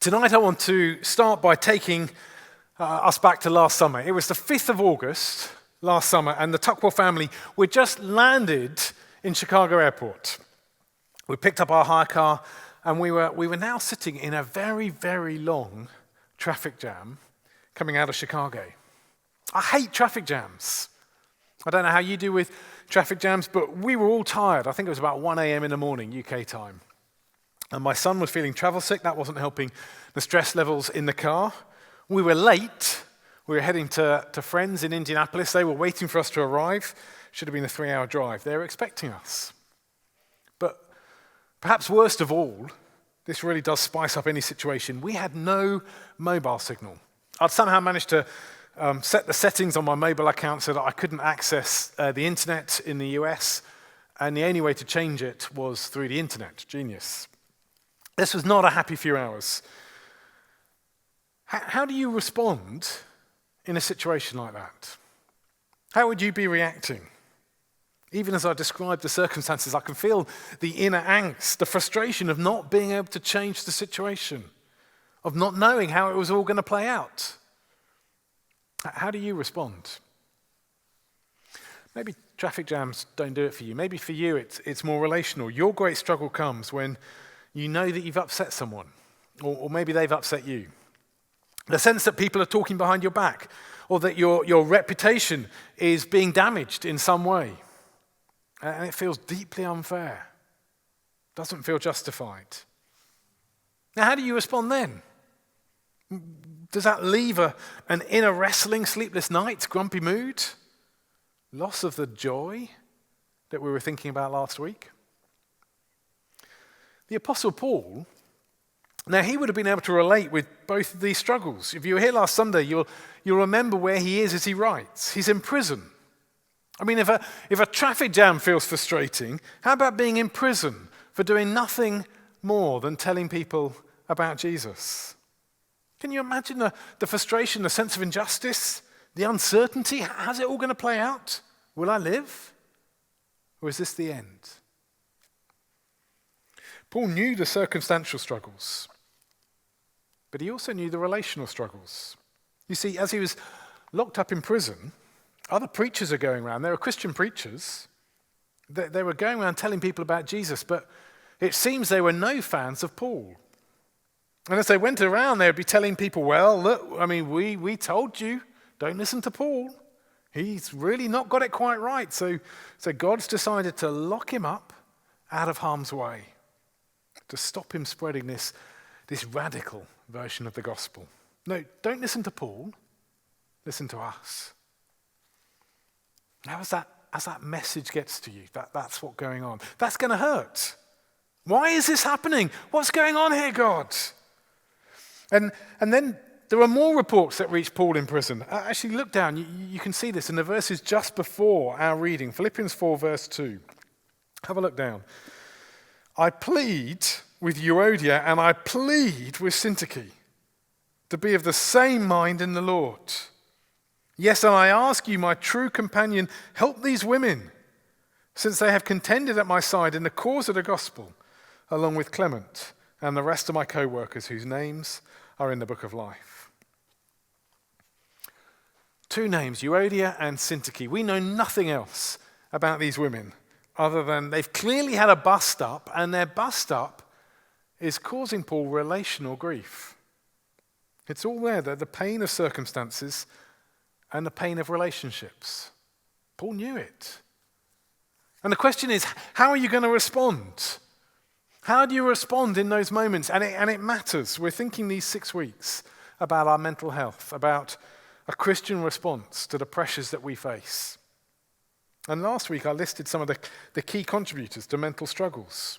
Tonight I want to start by taking us back to last summer. It was the 5th of August last summer, and the Tuckwell family were just landed in Chicago Airport. We picked up our hire car, and we were now sitting in a very, very long traffic jam coming out of Chicago. I hate traffic jams. I don't know how you do with traffic jams, but we were all tired. I think it was about 1 a.m. in the morning, UK time. And my son was feeling travel sick. That wasn't helping the stress levels in the car. We were late. We were heading to friends in Indianapolis. They were waiting for us to arrive. Should have been a 3-hour drive. They were expecting us. But perhaps worst of all, this really does spice up any situation. We had no mobile signal. I'd somehow managed to set the settings on my mobile account so that I couldn't access the internet in the US, and the only way to change it was through the internet. Genius. This was not a happy few hours. How do you respond in a situation like that? How would you be reacting? Even as I describe the circumstances, I can feel the inner angst, the frustration of not being able to change the situation, of not knowing how it was all going to play out. How do you respond? Maybe traffic jams don't do it for you. Maybe for you it's more relational. Your great struggle comes when you know that you've upset someone, or maybe they've upset you. The sense that people are talking behind your back, or that your reputation is being damaged in some way. And it feels deeply unfair. Doesn't feel justified. Now, how do you respond then? Does that leave an inner wrestling, sleepless night, grumpy mood? Loss of the joy that we were thinking about last week? The Apostle Paul, now he would have been able to relate with both of these struggles. If you were here last Sunday, you'll remember where he is as he writes. He's in prison. I mean, if a traffic jam feels frustrating, how about being in prison for doing nothing more than telling people about Jesus? Can you imagine the frustration, the sense of injustice, the uncertainty? How's it all going to play out? Will I live? Or is this the end? Paul knew the circumstantial struggles, but he also knew the relational struggles. You see, as he was locked up in prison, other preachers are going around. There were Christian preachers. They were going around telling people about Jesus, but it seems they were no fans of Paul. And as they went around, they would be telling people, well, look, I mean, we told you, don't listen to Paul. He's really not got it quite right. So God's decided to lock him up out of harm's way, to stop him spreading this radical version of the gospel. No, don't listen to Paul. Listen to us. Now, as that message gets to you, that's what's going on. That's going to hurt. Why is this happening? What's going on here, God? And then there are more reports that reach Paul in prison. Actually, look down. You can see this in the verses just before our reading. Philippians 4, verse 2. Have a look down. I plead with Euodia and I plead with Syntyche to be of the same mind in the Lord. Yes, and I ask you, my true companion, help these women, since they have contended at my side in the cause of the gospel, along with Clement and the rest of my co-workers whose names are in the book of life. 2 names, Euodia and Syntyche. We know nothing else about these women other than they've clearly had a bust-up, and their bust-up is causing Paul relational grief. It's all there, the pain of circumstances and the pain of relationships. Paul knew it. And the question is, how are you going to respond? How do you respond in those moments? And it matters. We're thinking these 6 weeks about our mental health, about a Christian response to the pressures that we face. And last week I listed some of the key contributors to mental struggles: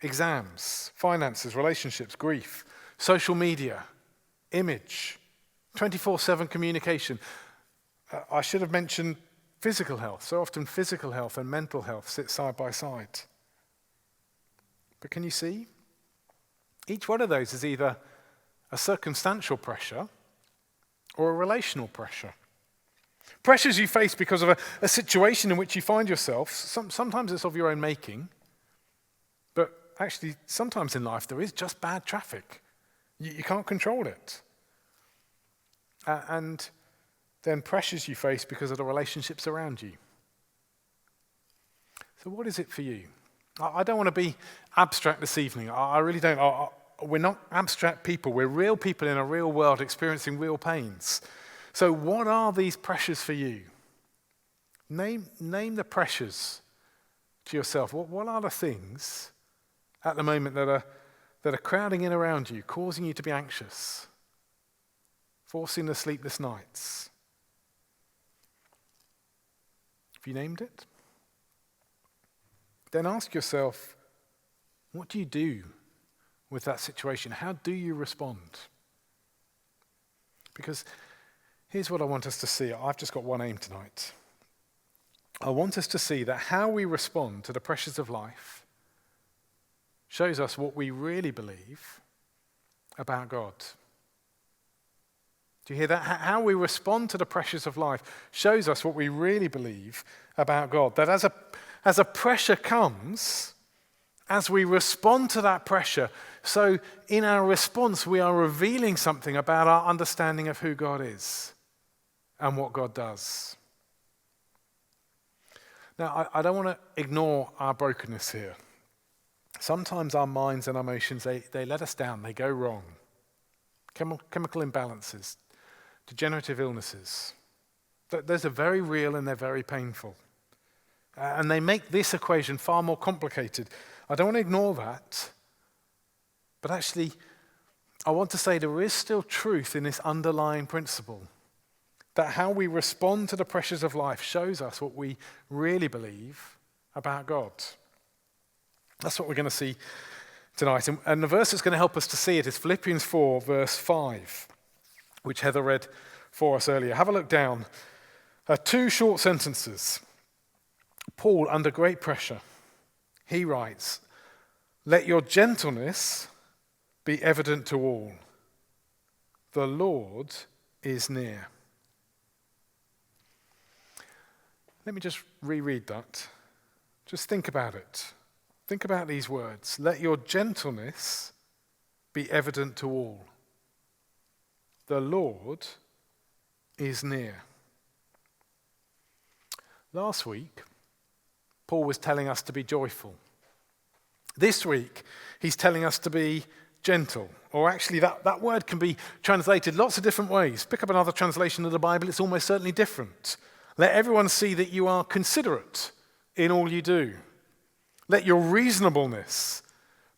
exams, finances, relationships, grief, social media, image, 24/7 communication. I should have mentioned physical health. So often physical health and mental health sit side by side. But can you see? Each one of those is either a circumstantial pressure or a relational pressure. Pressures you face because of a situation in which you find yourself. Sometimes it's of your own making, but actually sometimes in life there is just bad traffic You can't control it. And then pressures you face because of the relationships around you. So what is it for you? I don't want to be abstract this evening. I really don't. We're not abstract people. We're real people in a real world experiencing real pains. So what are these pressures for you? Name the pressures to yourself. What are the things at the moment that are crowding in around you, causing you to be anxious, forcing the sleepless nights? Have you named it? Then ask yourself, what do you do with that situation? How do you respond? Because here's what I want us to see. I've just got one aim tonight. I want us to see that how we respond to the pressures of life shows us what we really believe about God. Do you hear that? How we respond to the pressures of life shows us what we really believe about God. That as a pressure comes, as we respond to that pressure, so in our response we are revealing something about our understanding of who God is and what God does. Now, I don't want to ignore our brokenness here. Sometimes our minds and emotions, they let us down, they go wrong. Chemical imbalances, degenerative illnesses. Those are very real and they're very painful. And they make this equation far more complicated. I don't want to ignore that. But actually, I want to say there is still truth in this underlying principle. That how we respond to the pressures of life shows us what we really believe about God. That's what we're going to see tonight. And the verse that's going to help us to see it is Philippians 4, verse 5, which Heather read for us earlier. Have a look down. 2 short sentences. Paul, under great pressure, he writes, "Let your gentleness be evident to all. The Lord is near." Let me just reread that. Just think about it. Think about these words. Let your gentleness be evident to all. The Lord is near. Last week, Paul was telling us to be joyful. This week, he's telling us to be gentle. Or actually, that word can be translated lots of different ways. Pick up another translation of the Bible, it's almost certainly different. Let everyone see that you are considerate in all you do. Let your reasonableness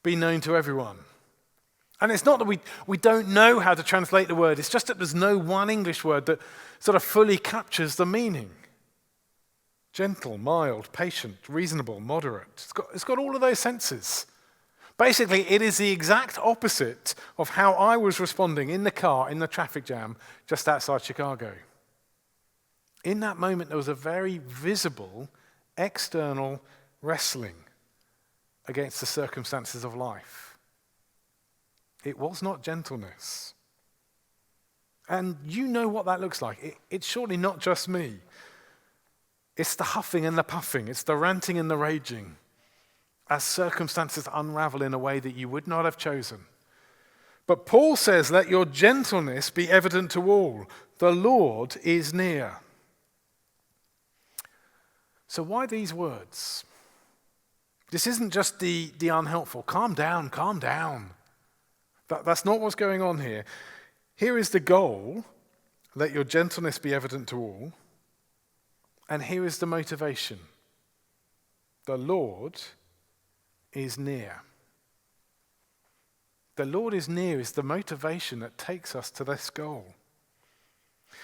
be known to everyone. And it's not that we don't know how to translate the word, it's just that there's no one English word that sort of fully captures the meaning. Gentle, mild, patient, reasonable, moderate. It's got all of those senses. Basically, it is the exact opposite of how I was responding in the car in the traffic jam just outside Chicago. In that moment, there was a very visible, external wrestling against the circumstances of life. It was not gentleness. And you know what that looks like. It's surely not just me. It's the huffing and the puffing. It's the ranting and the raging as circumstances unravel in a way that you would not have chosen. But Paul says, let your gentleness be evident to all. The Lord is near. So why these words? This isn't just the unhelpful, calm down, calm down. That's not what's going on here. Here is the goal, let your gentleness be evident to all. And here is the motivation. The Lord is near. The Lord is near is the motivation that takes us to this goal.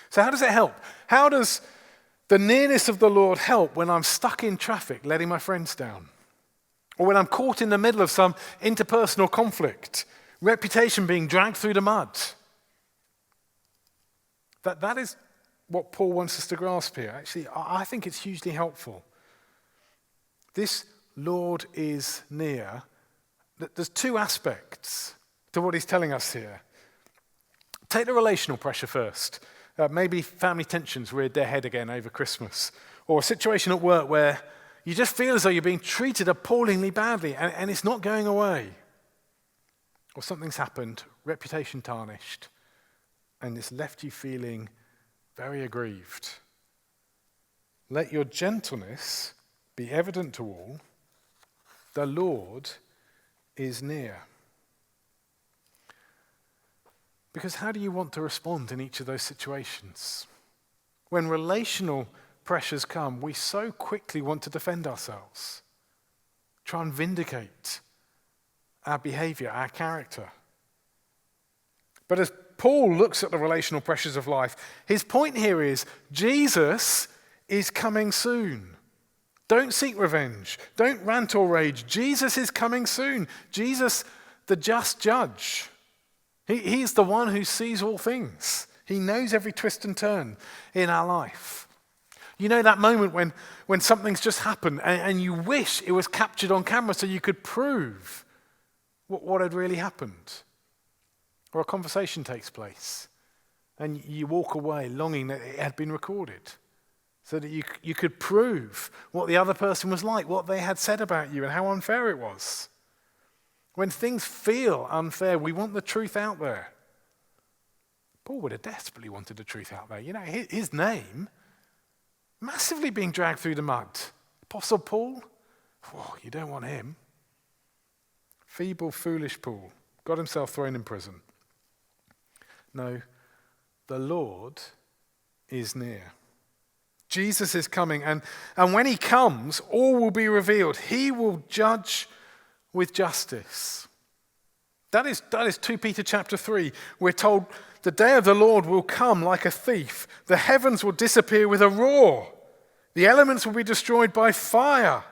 So how does it help? How does the nearness of the Lord help when I'm stuck in traffic letting my friends down? Or when I'm caught in the middle of some interpersonal conflict, reputation being dragged through the mud? That is what Paul wants us to grasp here. Actually, I think it's hugely helpful. This Lord is near. There's 2 aspects to what he's telling us here. Take the relational pressure first. Maybe family tensions reared their head again over Christmas. Or a situation at work where you just feel as though you're being treated appallingly badly and it's not going away. Or something's happened reputation tarnished, and it's left you feeling very aggrieved. Let your gentleness be evident to all. The Lord is near. Because how do you want to respond in each of those situations? When relational pressures come, we so quickly want to defend ourselves, try and vindicate our behavior, our character. But as Paul looks at the relational pressures of life, his point here is Jesus is coming soon. Don't seek revenge. Don't rant or rage. Jesus is coming soon. Jesus, the just judge. He's the one who sees all things. He knows every twist and turn in our life. You know that moment when something's just happened and you wish it was captured on camera so you could prove what had really happened. Or a conversation takes place and you walk away longing that it had been recorded so that you could prove what the other person was like, what they had said about you and how unfair it was. When things feel unfair, we want the truth out there. Paul would have desperately wanted the truth out there. You know, his name, massively being dragged through the mud. Apostle Paul, you don't want him. Feeble, foolish Paul, got himself thrown in prison. No, the Lord is near. Jesus is coming, and when he comes, all will be revealed. He will judge with justice. That is 2 Peter chapter 3. We're told the day of the Lord will come like a thief. The heavens will disappear with a roar. The elements will be destroyed by fire.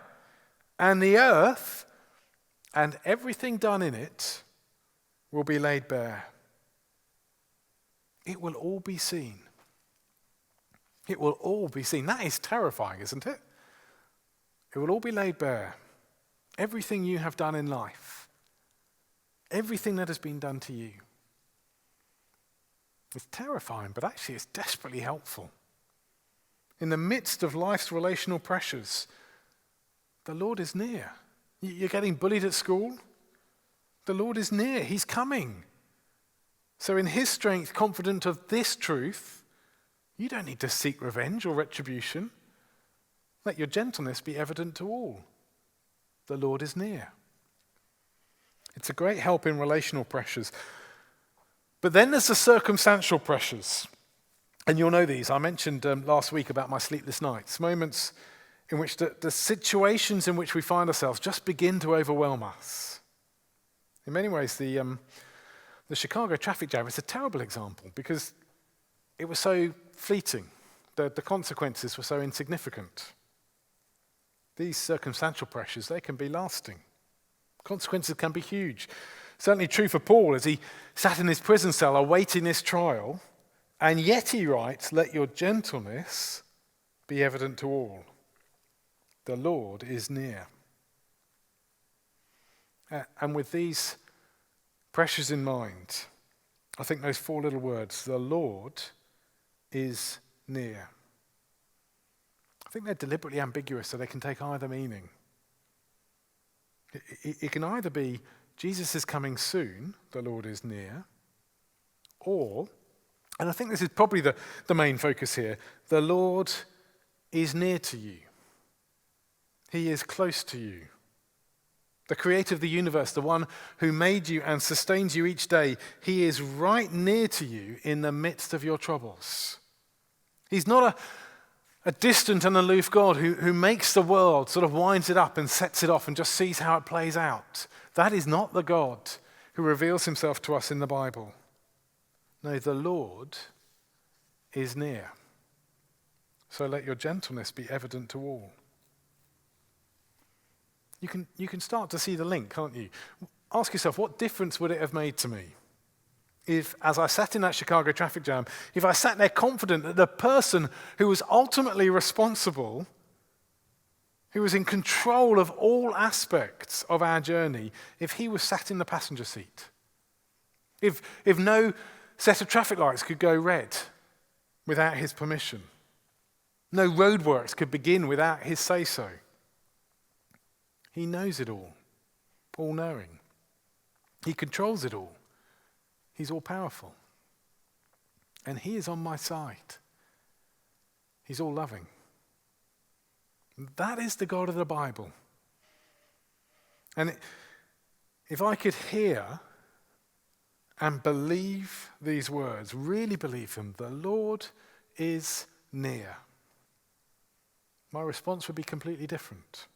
And the earth and everything done in it will be laid bare. It will all be seen. It will all be seen. That is terrifying, isn't it? It will all be laid bare. Everything you have done in life. Everything that has been done to you. It's terrifying, but actually it's desperately helpful. In the midst of life's relational pressures, the Lord is near. You're getting bullied at school? The Lord is near. He's coming. So in his strength, confident of this truth, you don't need to seek revenge or retribution. Let your gentleness be evident to all. The Lord is near. It's a great help in relational pressures. But then there's the circumstantial pressures. And you'll know these. I mentioned last week about my sleepless nights, moments in which the situations in which we find ourselves just begin to overwhelm us. In many ways, the Chicago traffic jam is a terrible example because it was so fleeting. The consequences were so insignificant. These circumstantial pressures, they can be lasting. Consequences can be huge. Certainly true for Paul as he sat in his prison cell awaiting this trial, and yet he writes, let your gentleness be evident to all. The Lord is near. And with these pressures in mind, I think those 4 little words, the Lord is near. I think they're deliberately ambiguous so they can take either meaning. It can either be Jesus is coming soon, the Lord is near, or, and I think this is probably the main focus here, the Lord is near to you. He is close to you. The creator of the universe, the one who made you and sustains you each day, he is right near to you in the midst of your troubles. He's not a distant and aloof God who makes the world, sort of winds it up and sets it off and just sees how it plays out. That is not the God who reveals himself to us in the Bible. No, the Lord is near. So let your gentleness be evident to all. You can start to see the link, can't you? Ask yourself, what difference would it have made to me if, as I sat in that Chicago traffic jam, if I sat there confident that the person who was ultimately responsible, who was in control of all aspects of our journey, if he was sat in the passenger seat? If no set of traffic lights could go red without his permission? No roadworks could begin without his say-so? He knows it all knowing. He controls it all. He's all-powerful. And he is on my side. He's all-loving. That is the God of the Bible. And if I could hear and believe these words, really believe them, the Lord is near, my response would be completely different.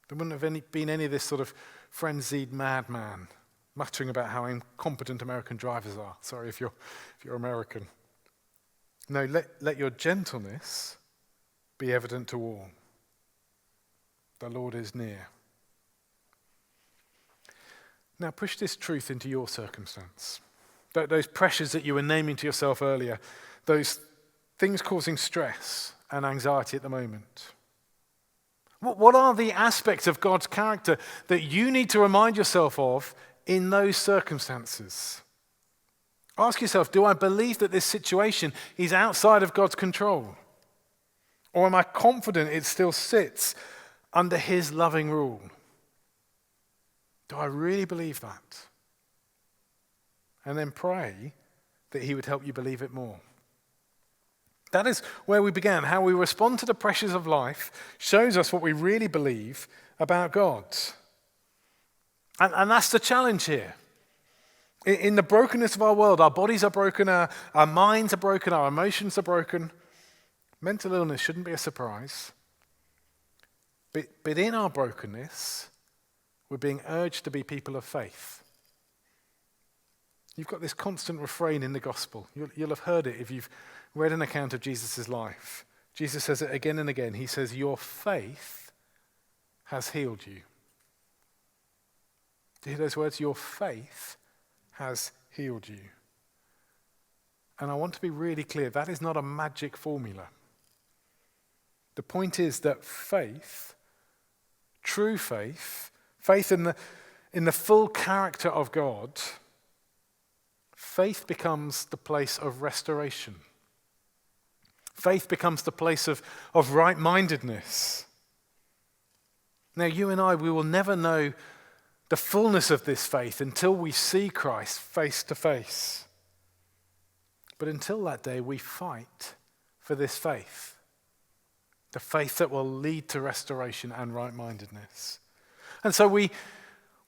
There wouldn't have been any of this sort of frenzied madman muttering about how incompetent American drivers are. Sorry if you're American. No, let your gentleness be evident to all. The Lord is near. Now push this truth into your circumstance. Those pressures that you were naming to yourself earlier, those things causing stress and anxiety at the moment. What are the aspects of God's character that you need to remind yourself of in those circumstances? Ask yourself, do I believe that this situation is outside of God's control? Or am I confident it still sits under his loving rule? Do I really believe that? And then pray that he would help you believe it more. That is where we began. How we respond to the pressures of life shows us what we really believe about God. And that's the challenge here. In the brokenness of our world, our bodies are broken, our minds are broken, our emotions are broken. Mental illness shouldn't be a surprise. But in our brokenness, we're being urged to be people of faith. You've got this constant refrain in the gospel. You'll have heard it if you've read an account of Jesus' life. Jesus says it again and again. He says, your faith has healed you. Do you hear those words? Your faith has healed you. And I want to be really clear, that is not a magic formula. The point is that faith, true faith, faith in the full character of God, faith becomes the place of restoration. Faith becomes the place of right-mindedness. Now, you and I, we will never know the fullness of this faith until we see Christ face to face. But until that day, we fight for this faith. The faith that will lead to restoration and right-mindedness. And so we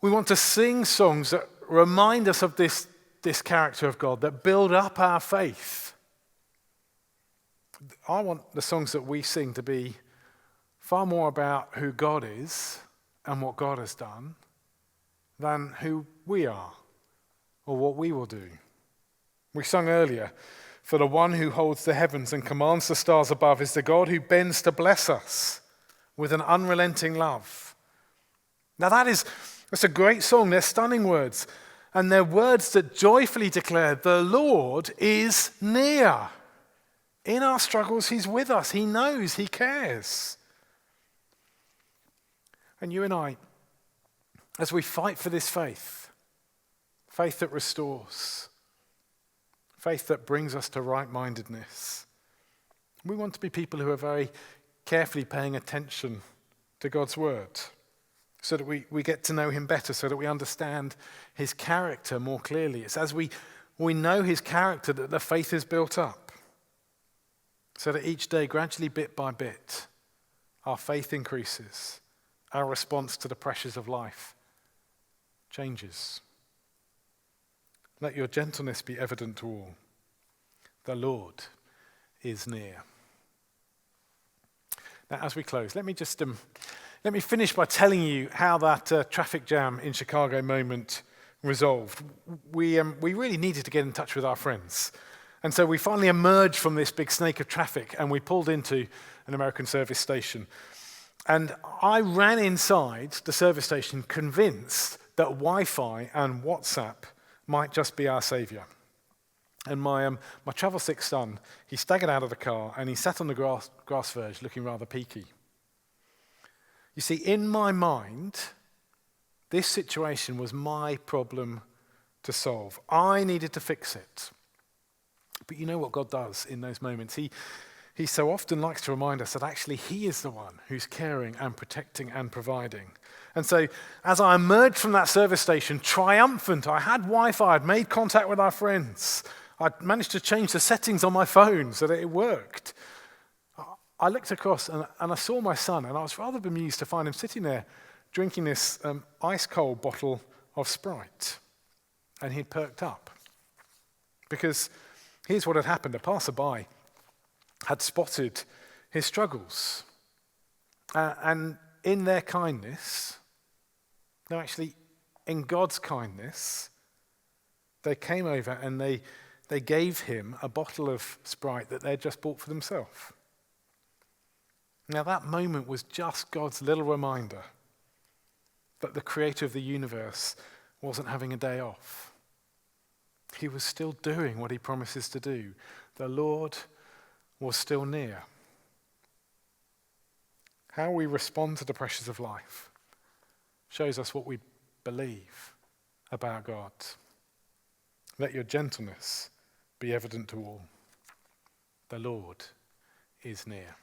want to sing songs that remind us of this character of God, that build up our faith. I want the songs that we sing to be far more about who God is and what God has done than who we are or what we will do. We sung earlier, for the one who holds the heavens and commands the stars above is the God who bends to bless us with an unrelenting love. Now that's a great song. They're stunning words. And they're words that joyfully declare the Lord is near. In our struggles, he's with us. He knows, he cares. And you and I, as we fight for this faith that restores, faith that brings us to right-mindedness, we want to be people who are very carefully paying attention to God's word so that we get to know him better, so that we understand his character more clearly. It's as we know his character that the faith is built up, so that each day, gradually, bit by bit, our faith increases, our response to the pressures of life changes. Let your gentleness be evident to all. The Lord is near. Now, as we close, let me finish by telling you how that traffic jam in Chicago moment resolved. We really needed to get in touch with our friends. And so we finally emerged from this big snake of traffic and we pulled into an American service station. And I ran inside the service station convinced that Wi-Fi and WhatsApp might just be our savior. And my travel-sick son, he staggered out of the car and he sat on the grass verge looking rather peaky. You see, in my mind, this situation was my problem to solve. I needed to fix it. But you know what God does in those moments? He he so often likes to remind us that actually he is the one who's caring and protecting and providing. And so as I emerged from that service station, triumphant, I had Wi-Fi, I'd made contact with our friends, I'd managed to change the settings on my phone so that it worked. I looked across and I saw my son, and I was rather bemused to find him sitting there drinking this ice-cold bottle of Sprite. And he'd perked up. Because here's what had happened. A passerby had spotted his struggles. And in their kindness, no, actually, in God's kindness, they came over and they gave him a bottle of Sprite that they'd just bought for themselves. Now, that moment was just God's little reminder that the creator of the universe wasn't having a day off. He was still doing what he promises to do. The Lord was still near. How we respond to the pressures of life shows us what we believe about God. Let your gentleness be evident to all. The Lord is near.